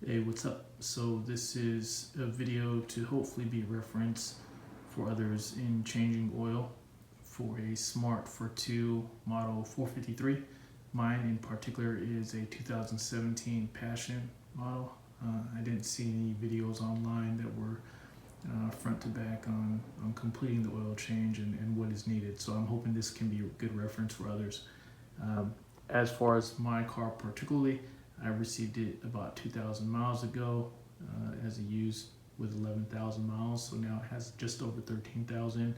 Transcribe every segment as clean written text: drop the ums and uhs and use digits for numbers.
Hey, what's up? So this is a video to hopefully be a reference for others in changing oil for a smart Fortwo model 453. Mine in particular is a 2017 Passion model. I didn't see any videos online that were front to back on completing the oil change and what is needed. So I'm hoping this can be a good reference for others. As far as my car particularly, I received it about 2,000 miles ago as a used with 11,000 miles, so now it has just over 13,000.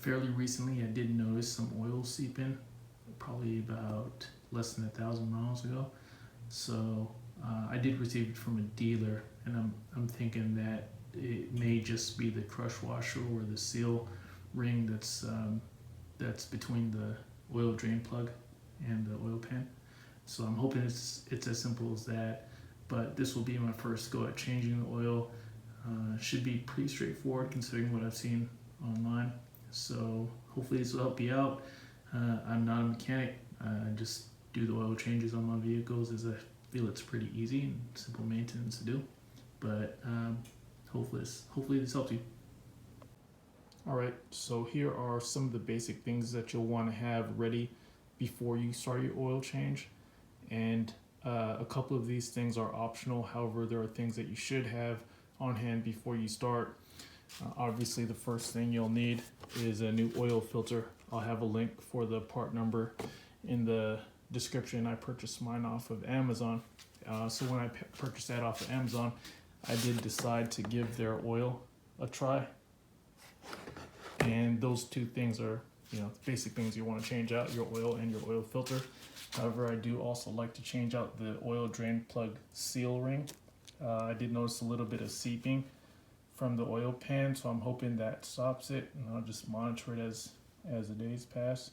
Fairly recently, I did notice some oil seeping, probably about less than 1,000 miles ago. So I did receive it from a dealer, and I'm thinking that it may just be the crush washer or the seal ring that's between the oil drain plug and the oil pan. So I'm hoping it's as simple as that, but this will be my first go at changing the oil. Should be pretty straightforward considering what I've seen online. So hopefully this will help you out. I'm not a mechanic. I just do the oil changes on my vehicles as I feel it's pretty easy and simple maintenance to do. But hopefully this helps you. Alright, so here are some of the basic things that you'll want to have ready before you start your oil change. And a couple of these things are optional. However, there are things that you should have on hand before you start. Obviously, the first thing you'll need is a new oil filter. I'll have a link for the part number in the description. I purchased mine off of Amazon. So when I purchased that off of Amazon, I did decide to give their oil a try. And those two things are, basic things you want to change out, your oil and your oil filter. However, I do also like to change out the oil drain plug seal ring. I did notice a little bit of seeping from the oil pan, so I'm hoping that stops it, and I'll just monitor it as the days pass.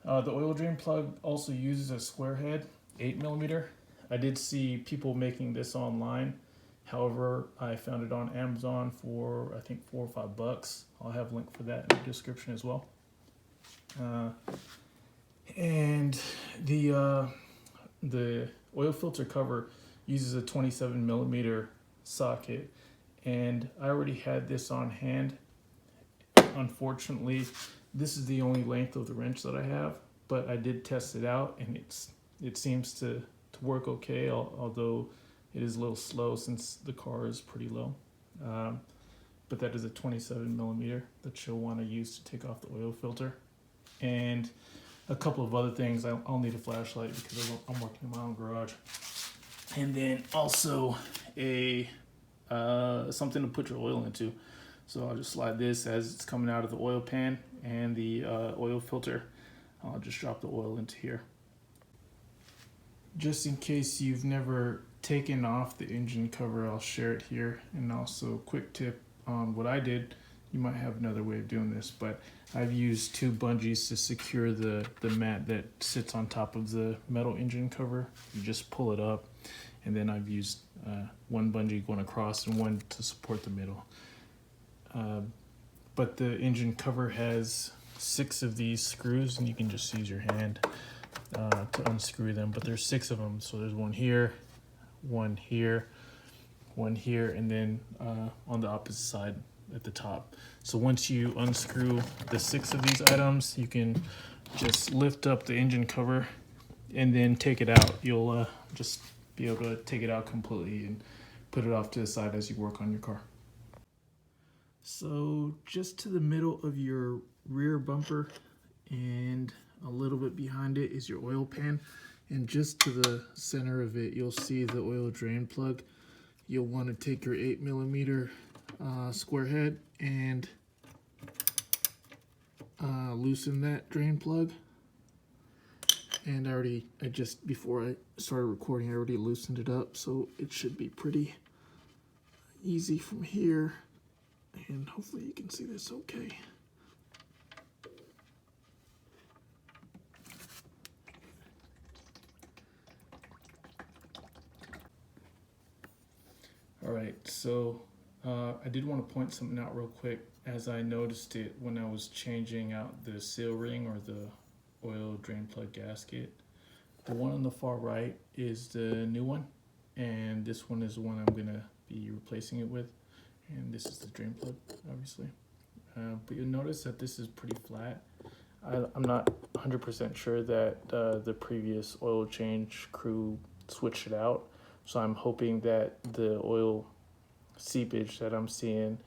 The oil drain plug also uses a square head, 8mm. I did see people making this online. However, I found it on Amazon for I think $4 or $5. I'll have a link for that in the description as well. And the oil filter cover uses a 27mm socket, and I already had this on hand. Unfortunately, this is the only length of the wrench that I have, but I did test it out, and it seems to work okay, although it is a little slow since the car is pretty low. But that is a 27mm that you'll want to use to take off the oil filter. And a couple of other things. I'll need a flashlight because I'm working in my own garage. And then also a something to put your oil into. So I'll just slide this as it's coming out of the oil pan and the oil filter. I'll just drop the oil into here. Just in case you've never taken off the engine cover, I'll share it here. And also quick tip on what I did. You might have another way of doing this, but I've used 2 bungees to secure the mat that sits on top of the metal engine cover. You just pull it up, and then I've used 1 bungee going across and 1 to support the middle. But the engine cover has 6 of these screws, and you can just use your hand to unscrew them. But there's 6 of them, so there's 1 here, 1 here, 1 here, and then on the opposite side at the top. So once you unscrew the 6 of these items, you can just lift up the engine cover and then take it out. You'll just be able to take it out completely and put it off to the side as you work on your car. So just to the middle of your rear bumper and a little bit behind it is your oil pan, and just to the center of it you'll see the oil drain plug. You'll want to take your 8mm square head and loosen that drain plug. And before I started recording, I already loosened it up, so it should be pretty easy from here. And hopefully you can see this okay. Alright, so I did want to point something out real quick, as I noticed it when I was changing out the seal ring or the oil drain plug gasket. The one on the far right is the new one, and this one is the one I'm gonna be replacing it with, and this is the drain plug, obviously. But you'll notice that this is pretty flat. I'm not 100% sure that the previous oil change crew switched it out, so I'm hoping that the oil seepage that I'm seeing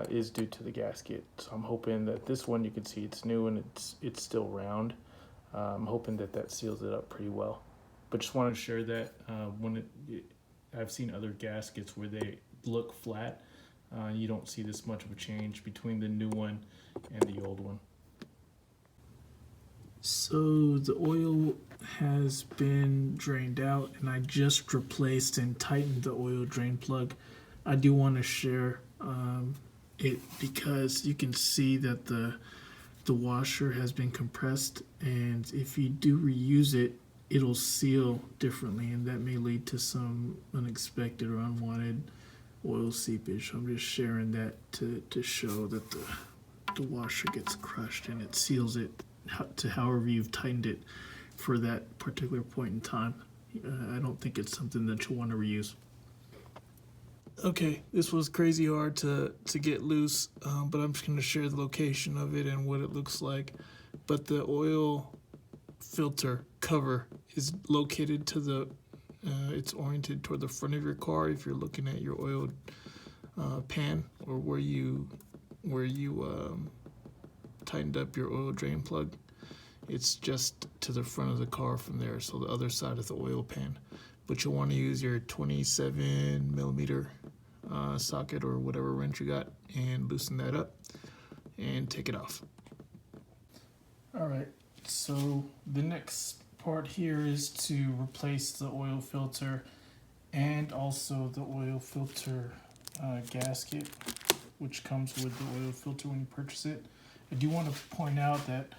is due to the gasket. So I'm hoping that this one, you can see it's new and it's still round. I'm hoping that that seals it up pretty well. But just want to share that I've seen other gaskets where they look flat. You don't see this much of a change between the new one and the old one. So the oil has been drained out, and I just replaced and tightened the oil drain plug. I do want to share it because you can see that the washer has been compressed, and if you do reuse it, it'll seal differently, and that may lead to some unexpected or unwanted oil seepage. I'm just sharing that to show that the washer gets crushed and it seals it to however you've tightened it for that particular point in time. I don't think it's something that you'll want to reuse. Okay, this was crazy hard to get loose, but I'm just going to share the location of it and what it looks like. But the oil filter cover is located to the, it's oriented toward the front of your car if you're looking at your oil pan, or where you tightened up your oil drain plug. It's just to the front of the car from there, so the other side of the oil pan. But you'll want to use your 27 millimeter socket or whatever wrench you got and loosen that up and take it off. All right, so the next part here is to replace the oil filter and also the oil filter gasket, which comes with the oil filter when you purchase it. I do want to point out that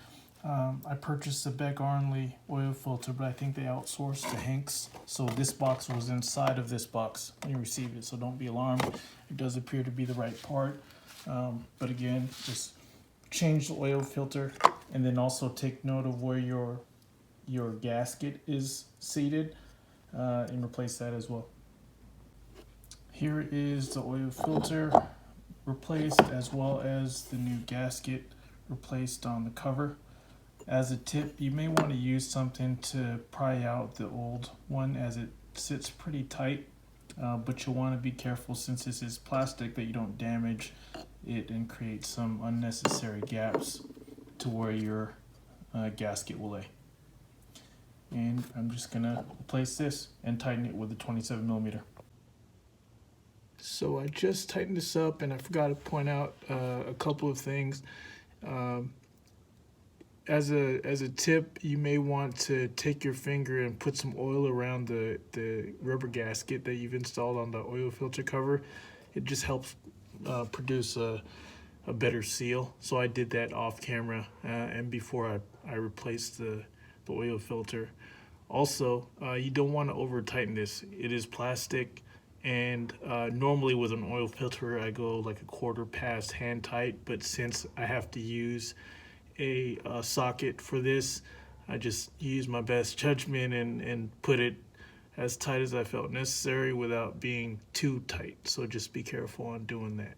I purchased the BECK ARNLEY oil filter, but I think they outsourced to Hanks. So this box was inside of this box when you receive it, so don't be alarmed. It does appear to be the right part. But again, just change the oil filter, and then also take note of where your gasket is seated and replace that as well. Here is the oil filter replaced, as well as the new gasket replaced on the cover. As a tip, you may want to use something to pry out the old one, as it sits pretty tight, but you'll want to be careful, since this is plastic, that you don't damage it and create some unnecessary gaps to where your gasket will lay. And I'm just gonna replace this and tighten it with a 27 millimeter. So I just tightened this up, and I forgot to point out a couple of things. As a tip, you may want to take your finger and put some oil around the rubber gasket that you've installed on the oil filter cover. It just helps produce a better seal. So I did that off camera and before I replaced the oil filter. Also, you don't want to over tighten this. It is plastic, and normally with an oil filter I go like a quarter past hand tight, but since I have to use a socket for this, I just use my best judgment and put it as tight as I felt necessary without being too tight. So just be careful on doing that.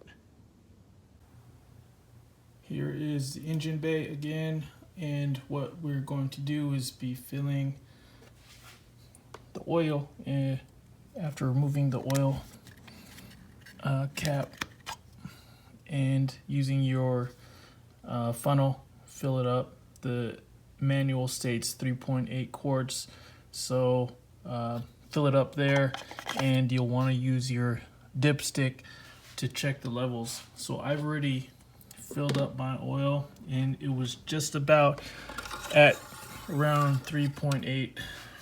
Here is the engine bay again, and what we're going to do is be filling the oil, and after removing the oil cap and using your funnel, fill it up. The manual states 3.8 quarts, so fill it up there, and you'll want to use your dipstick to check the levels. So I've already filled up my oil, and it was just about at around 3.8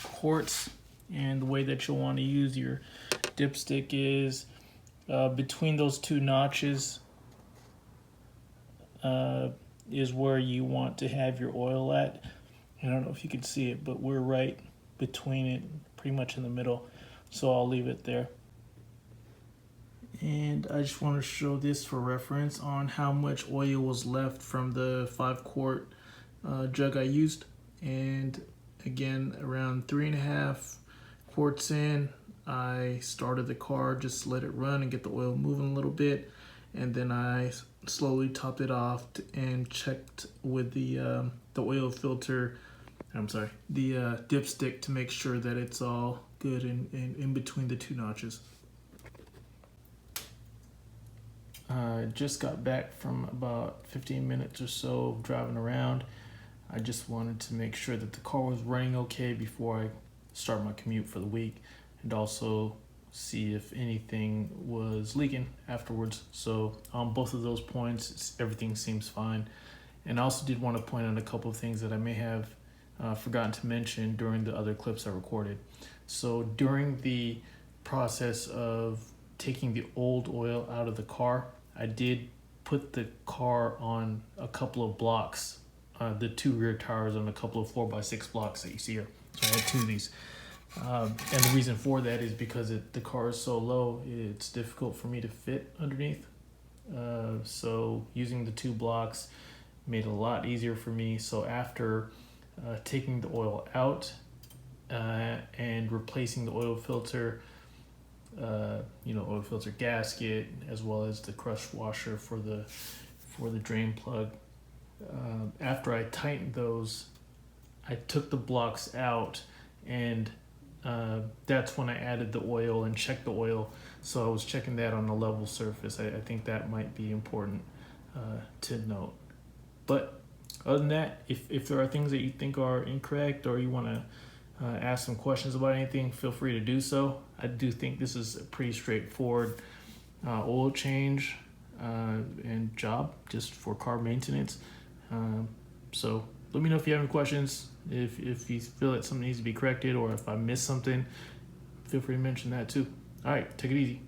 quarts. And the way that you'll want to use your dipstick is between those two notches is where you want to have your oil at. I don't know if you can see it, but we're right between it, pretty much in the middle. So I'll leave it there. And I just want to show this for reference on how much oil was left from the 5-quart jug I used. And again, around 3.5 quarts in, I started the car, just let it run and get the oil moving a little bit, and then I slowly topped it off and checked with the oil filter. I'm sorry, the dipstick, to make sure that it's all good in between the two notches. I just got back from about 15 minutes or so driving around. I just wanted to make sure that the car was running okay before I start my commute for the week, and also see if anything was leaking afterwards. So on both of those points, everything seems fine. And I also did want to point out a couple of things that I may have forgotten to mention during the other clips I recorded. So during the process of taking the old oil out of the car, I did put the car on a couple of blocks, the two rear tires on a couple of 4x6 blocks that you see here. So I had two of these. And the reason for that is because the car is so low, it's difficult for me to fit underneath. So using the two blocks made it a lot easier for me. So after taking the oil out and replacing the oil filter, oil filter gasket, as well as the crush washer for the drain plug, after I tightened those, I took the blocks out, and that's when I added the oil and checked the oil. So I was checking that on a level surface. I think that might be important to note. But other than that, if there are things that you think are incorrect, or you want to ask some questions about anything, feel free to do so. I do think this is a pretty straightforward oil change and job just for car maintenance. So let me know if you have any questions. If you feel that something needs to be corrected, or if I missed something, feel free to mention that too. All right, take it easy.